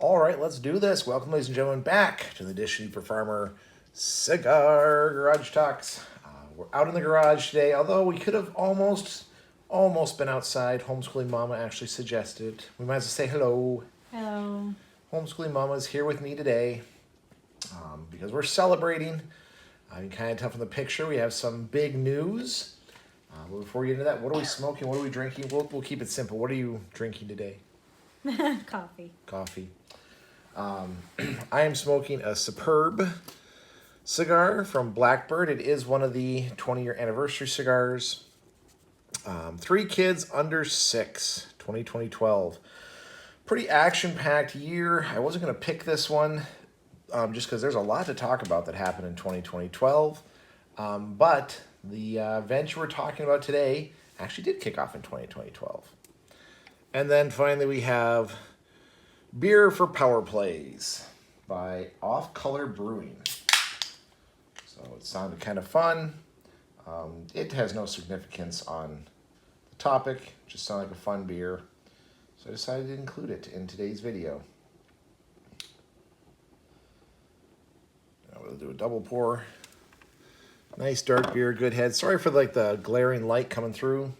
All right, let's do this. Welcome, ladies and gentlemen, back to the Dish for Farmer Cigar Garage Talks. We're out in the garage today, although we could have almost been outside. Homeschooling Mama actually suggested. We might as well say hello. Hello. Homeschooling Mama is here with me today because we're celebrating. You can kind of tell from the picture we have some big news. But before we get into that, what are we smoking? What are we drinking? We'll keep it simple. What are you drinking today? Coffee. Coffee. I am smoking a Superb cigar from Blackbird. It is one of the 20-year anniversary cigars. 3 kids under 6, 2012. Pretty action-packed year. I wasn't going to pick this one just because there's a lot to talk about that happened in 2012. But the venture we're talking about today actually did kick off in 2012. And then finally we have Beer for Power Plays by Off Color Brewing. So it sounded kind of fun. It has no significance on the topic, just sounded like a fun beer. So I decided to include it in today's video. Now we'll do a double pour. Nice dark beer, good head. Sorry for like the glaring light coming through.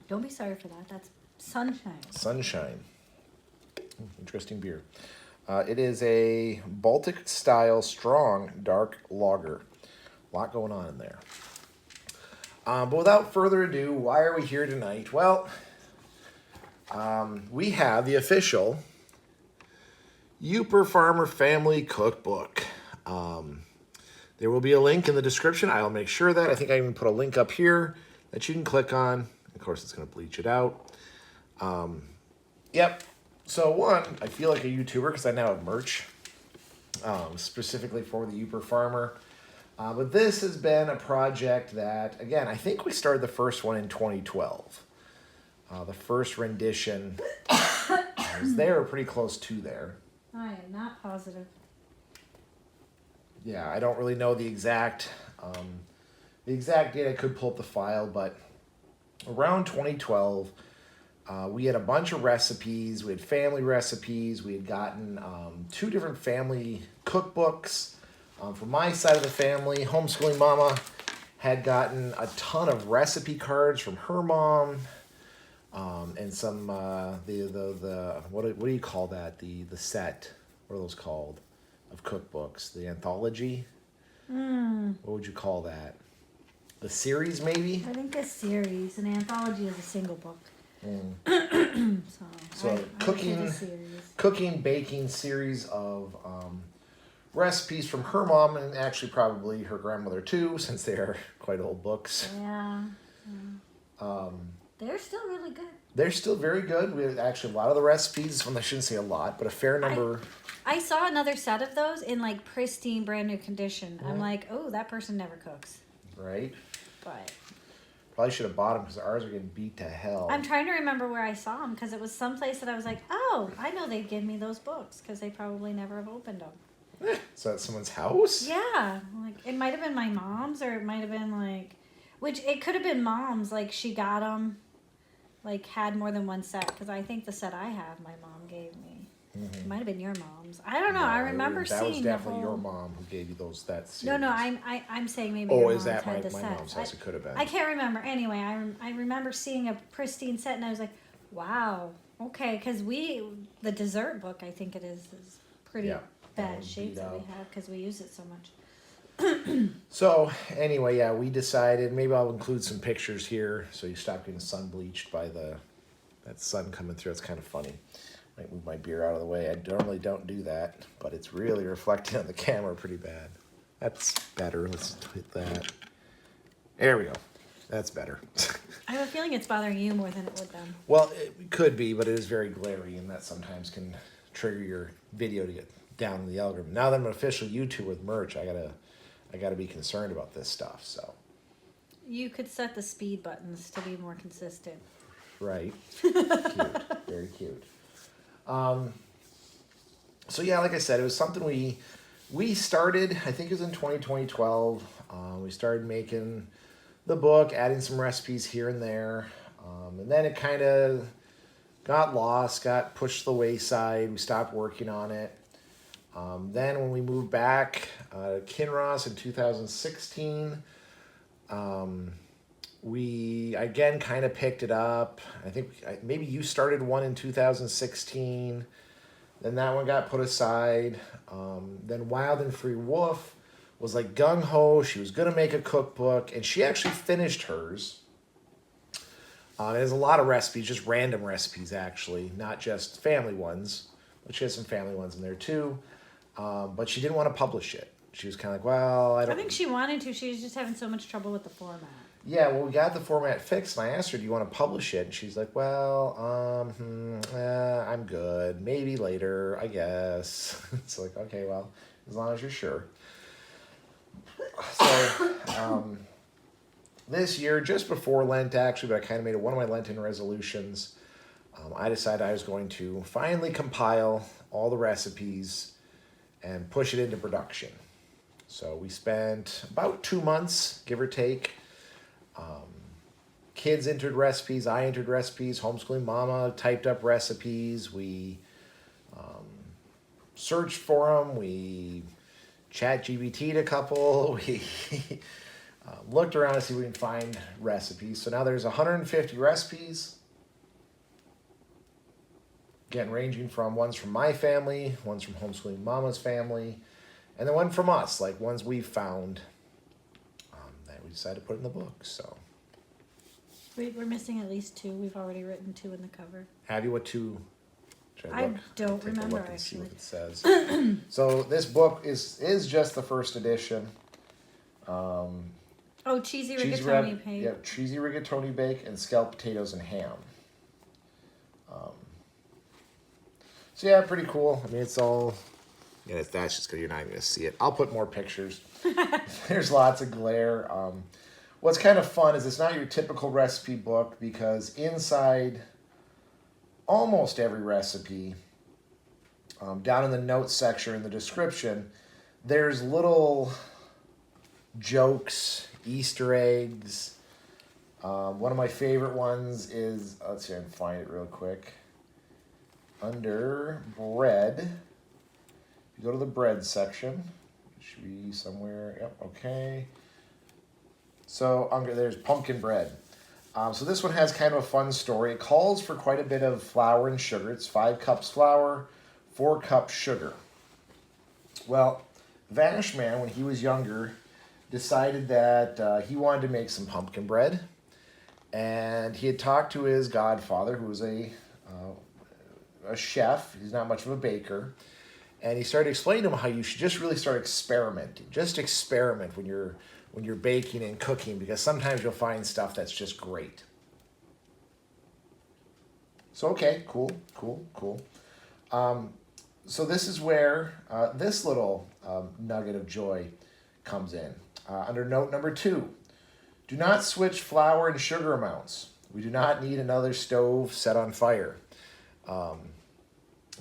Don't be sorry for that. That's sunshine. Sunshine. Interesting beer. It is a Baltic style strong dark lager. A lot going on in there. But without further ado, why are we here tonight? Well, we have the official Youper Farmer Family Cookbook. There will be a link in the description. I'll make sure of that. I think I even put a link up here that you can click on. Of course, it's going to bleach it out. Yep. So one, I feel like a YouTuber because I now have merch specifically for the Youper Farmer. But this has been a project that, again, I think we started the first one in 2012. The first rendition was there, or pretty close to there. I am not positive. Yeah, I don't really know the exact date. I could pull up the file, but around 2012, we had a bunch of recipes. We had family recipes. We had gotten 2 different family cookbooks. From my side of the family, Homeschooling Mama had gotten a ton of recipe cards from her mom, and some the what do you call that? The set. What are those called? Of cookbooks, the anthology. What would you call that? The series, maybe? I think a series. An anthology is a single book. So cooking, baking series of recipes from her mom and actually probably her grandmother too, since they are quite old books. Yeah. They're still really good. They're still very good. We have actually a lot of the recipes, well, I shouldn't say a lot, but a fair number. I saw another set of those in like pristine, brand new condition. I'm like, oh, that person never cooks. Right. But probably should have bought them because ours are getting beat to hell. I'm trying to remember where I saw them because it was someplace that I was like, oh, I know they'd give me those books because they probably never have opened them. So at someone's house? Yeah. Like it might have been my mom's or it might have been like, which it could have been mom's. Like she got them, like had more than one set because I think the set I have my mom gave me. It might have been your mom's. I don't know. No, I remember seeing that was definitely the whole... your mom who gave you that series. No, I'm saying maybe. Oh, your is mom's that had the my set. mom's house? It could have been. I can't remember. Anyway, I remember seeing a pristine set, and I was like, wow, okay, because the dessert book I think it is pretty bad shape that we have because we use it so much. So anyway, yeah, we decided maybe I'll include some pictures here so you stop getting sun bleached by that sun coming through. It's kind of funny. Might move my beer out of the way. I normally don't do that, but it's really reflecting on the camera pretty bad. That's better. Let's hit that. There we go. That's better. I have a feeling it's bothering you more than it would them. Well, it could be, but it is very glary, and that sometimes can trigger your video to get down in the algorithm. Now that I'm an official YouTuber with merch, I gotta be concerned about this stuff. So you could set the speed buttons to be more consistent. Right. Cute. Very cute. So yeah, like I said, it was something we started, I think it was in 2012. We started making the book, adding some recipes here and there. And then it kind of got lost, got pushed to the wayside. We stopped working on it. Then when we moved back to Kinross in 2016, we again kind of picked it up. I think maybe you started one in 2016. Then that one got put aside. Then Wild and Free Wolf was like gung ho. She was gonna make a cookbook, and she actually finished hers. It has a lot of recipes, just random recipes actually, not just family ones. But she has some family ones in there too. But she didn't want to publish it. She was kind of like, well, I don't. I think she wanted to. She was just having so much trouble with the format. Yeah, well, we got the format fixed, and I asked her, "Do you want to publish it?" And she's like, "Well, I'm good. Maybe later, I guess." It's like, okay, well, as long as you're sure. So, this year, just before Lent, actually, but I kind of made it one of my Lenten resolutions. I decided I was going to finally compile all the recipes and push it into production. So we spent about 2 months, give or take. Kids entered recipes, I entered recipes, Homeschooling Mama typed up recipes. We searched for them. We chat GBT'd a couple. We looked around to see if we can find recipes. So now there's 150 recipes. Again, ranging from ones from my family, ones from Homeschooling Mama's family, and then one from us, like ones we've found that we decided to put in the book. So We're missing at least 2. We've already written 2 in the cover. Have you what two? I don't Take a remember, look and see actually. what it says. So this book is just the first edition. Oh, cheesy rigatoni bake. Yeah, cheesy rigatoni bake and scalloped potatoes and ham. So yeah, pretty cool. I mean, it's all. Yeah, that's just because you're not going to see it. I'll put more pictures. There's lots of glare. What's kind of fun is it's not your typical recipe book because inside almost every recipe, down in the notes section in the description, there's little jokes, Easter eggs. One of my favorite ones is, let's see if I can find it real quick. Under bread, if you go to the bread section, it should be somewhere, yep, okay. So there's pumpkin bread. So this one has kind of a fun story. It calls for quite a bit of flour and sugar. It's 5 cups flour, 4 cups sugar. Well, Vashman, when he was younger, decided that he wanted to make some pumpkin bread. And he had talked to his godfather, who was a chef. He's not much of a baker. And he started explaining to him how you should just really start experimenting. Just experiment when you're baking and cooking, because sometimes you'll find stuff that's just great. So, okay, cool. So this is where this little nugget of joy comes in. Under note number 2, do not switch flour and sugar amounts. We do not need another stove set on fire.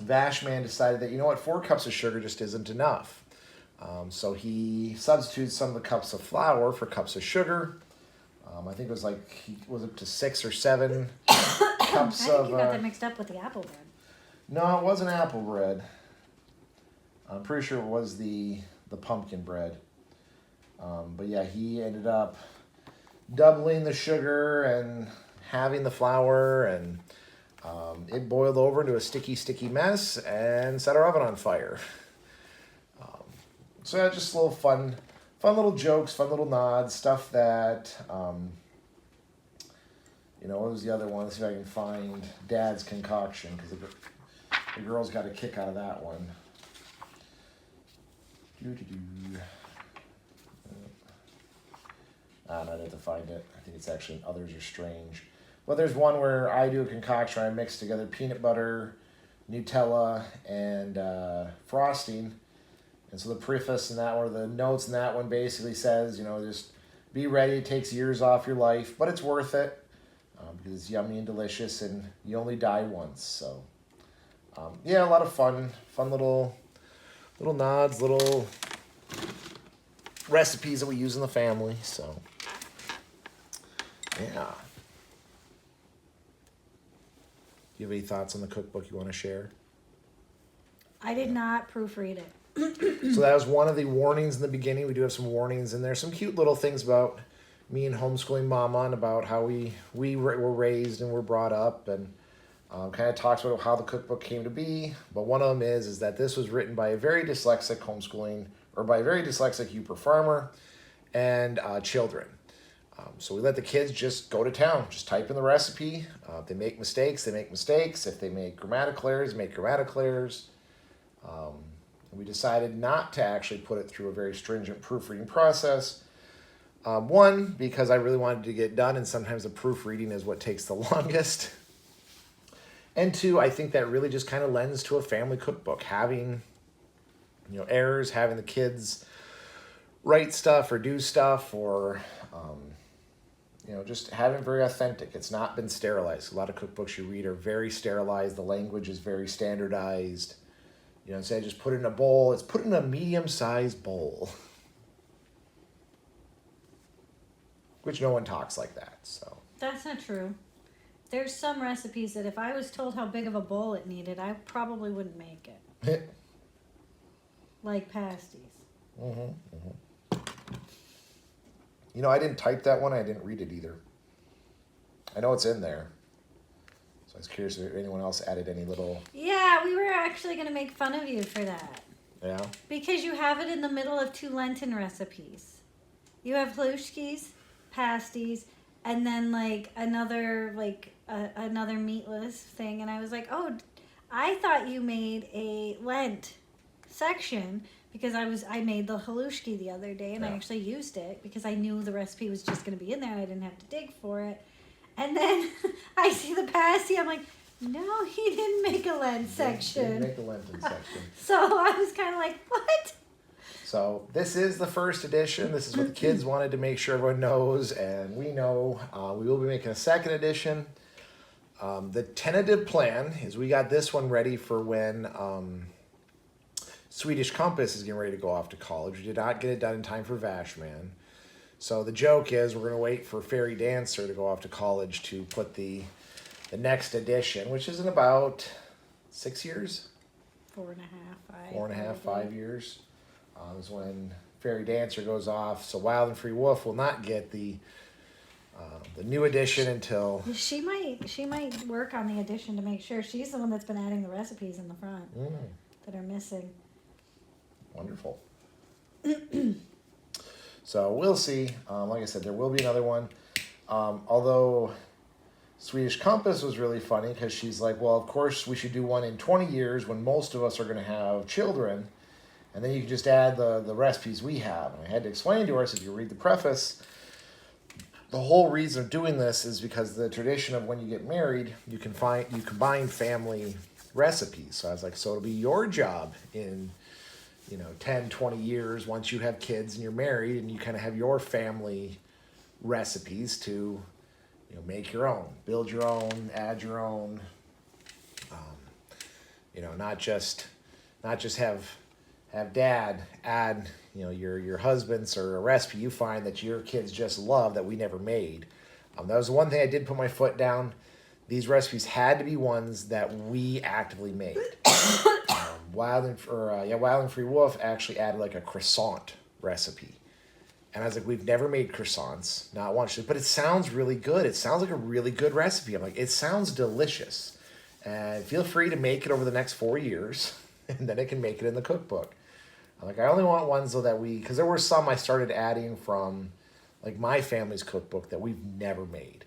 Vashman decided that, 4 cups of sugar just isn't enough. So he substituted some of the cups of flour for cups of sugar. I think it was like, he was up to 6 or 7 cups I of... think you got that mixed up with the apple bread. No, it wasn't apple bread. I'm pretty sure it was the pumpkin bread. But yeah, he ended up doubling the sugar and having the flour, and it boiled over into a sticky mess and set our oven on fire. So yeah, just a little fun little jokes, fun little nods, stuff that, what was the other one? Let's see if I can find Dad's concoction, because the girls got a kick out of that one. I don't have to find it. I think it's actually in Others Are Strange. Well, there's one where I do a concoction where I mix together peanut butter, Nutella, and frosting. And so the preface in that one, or the notes in that one basically says, just be ready. It takes years off your life, but it's worth it because it's yummy and delicious, and you only die once. So, yeah, a lot of fun little nods, little recipes that we use in the family. So, yeah. you have any thoughts on the cookbook you want to share? I did not proofread it. So that was one of the warnings in the beginning. We do have some warnings in there. Some cute little things about me and homeschooling mama and about how we were raised and were brought up, and kind of talks about how the cookbook came to be. But one of them is that this was written by a very dyslexic homeschooling, or by a very dyslexic Uper farmer and children. So we let the kids just go to town, just type in the recipe. If they make mistakes, they make mistakes. If they make grammatical errors, they make grammatical errors. We decided not to actually put it through a very stringent proofreading process. One, because I really wanted to get done, and sometimes the proofreading is what takes the longest. And two, I think that really just kind of lends to a family cookbook, having errors, having the kids write stuff or do stuff, or just having it very authentic. It's not been sterilized. A lot of cookbooks you read are very sterilized. The language is very standardized. Instead of just put it in a bowl, it's put in a medium-sized bowl. Which no one talks like that, so. That's not true. There's some recipes that if I was told how big of a bowl it needed, I probably wouldn't make it. Like pasties. I didn't type that one. I didn't read it either. I know it's in there. So I was curious if anyone else added any little... Yeah, we were actually going to make fun of you for that. Yeah? Because you have it in the middle of 2 Lenten recipes. You have halushkis, pasties, and then another meatless thing. And I was like, oh, I thought you made a Lent section because I made the halushki the other day and I actually used it because I knew the recipe was just going to be in there and I didn't have to dig for it. And then I see the pasty. I'm like, no, he didn't make a Lent section. Didn't make a Lenten section. So I was kind of like, what? So this is the first edition. This is what the kids wanted to make sure everyone knows, and we know. We will be making a second edition. The tentative plan is we got this one ready for when Swedish Compass is getting ready to go off to college. We did not get it done in time for Vashman. So the joke is we're going to wait for Fairy Dancer to go off to college to put the next edition, which is in about 6 years? 4.5, 5. 4.5, 5 years. Is when Fairy Dancer goes off. So Wild and Free Wolf will not get the new edition until... She might work on the edition to make sure. She's the one that's been adding the recipes in the front that are missing. Wonderful. So we'll see. Like I said, there will be another one. Although Swedish Compass was really funny because she's like, well, of course we should do one in 20 years when most of us are going to have children. And then you can just add the recipes we have. And I had to explain to her, so if you read the preface, the whole reason of doing this is because the tradition of when you get married, you combine family recipes. So I was like, so it'll be your job in 10, 20 years once you have kids and you're married and you kind of have your family recipes to make your own, build your own, add your own, not just have dad add your husband's or a recipe you find that your kids just love that we never made. That was the one thing I did put my foot down. These recipes had to be ones that we actively made. Wild and Free Wolf actually added like a croissant recipe. And I was like, we've never made croissants, not once. But it sounds really good. It sounds like a really good recipe. I'm like, it sounds delicious. And feel free to make it over the next 4 years. And then it can make it in the cookbook. I'm like, I only want ones though because there were some I started adding from like my family's cookbook that we've never made.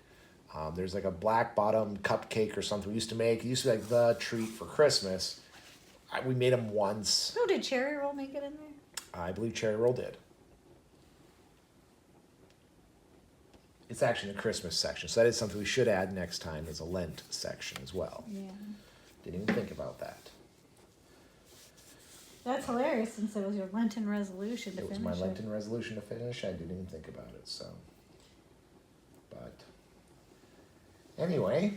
There's like a black bottom cupcake or something we used to make. It used to be like the treat for Christmas. We made them once. Oh, did Cherry Roll make it in there? I believe Cherry Roll did. It's actually in the Christmas section, so that is something we should add next time as a Lent section as well. Yeah. Didn't even think about that. That's hilarious since it was your Lenten resolution to finish it. It was my Lenten resolution to finish. I didn't even think about it, so. But anyway,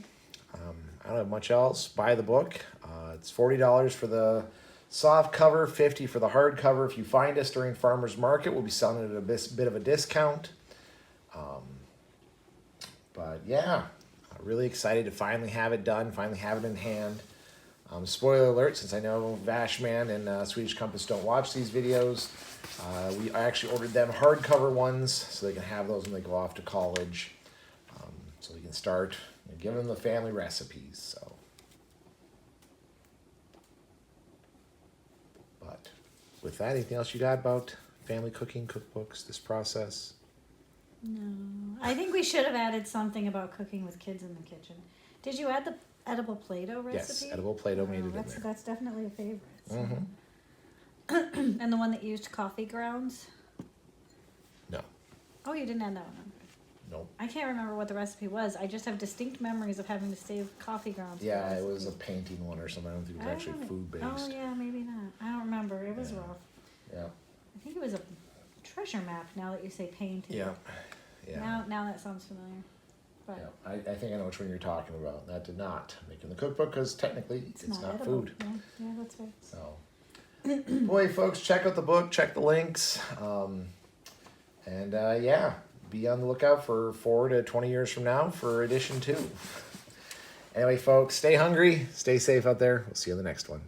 I don't have much else. Buy the book. It's $40 for the soft cover, $50 for the hard cover. If you find us during Farmer's Market, we'll be selling it at a bit of a discount. But yeah, Really excited to finally have it done, finally have it in hand. Spoiler alert, since I know Vashman and Swedish Compass don't watch these videos, I actually ordered them hardcover ones so they can have those when they go off to college. So they can start giving them the family recipes. So, but with that, anything else you got about family cooking, cookbooks, this process? No, I think we should have added something about cooking with kids in the kitchen. Did you add the edible Play-Doh recipe? Yes, edible Play-Doh made it in that's, there. That's definitely a favorite. So. Mm-hmm. And the one that used coffee grounds? No, Oh, you didn't add that one. no. I can't remember what the recipe was. I just have distinct memories of having to save coffee grounds. for Yeah, the it was a recipe. painting one or something. I don't think it was I actually don't- food-based. Oh, yeah, maybe not. I don't remember. It was Yeah. rough. Yeah, I think it was a treasure map now that you say painting. yeah, yeah. Now that sounds familiar. But Yeah, I think I know which one you're talking about. That did not make in the cookbook because technically it's not edible. food. Yeah, that's right. So, boy, folks, check out the book, check the links, and yeah, be on the lookout for 4 to 20 years from now for edition 2. Anyway, folks, stay hungry, stay safe out there. We'll see you in the next one.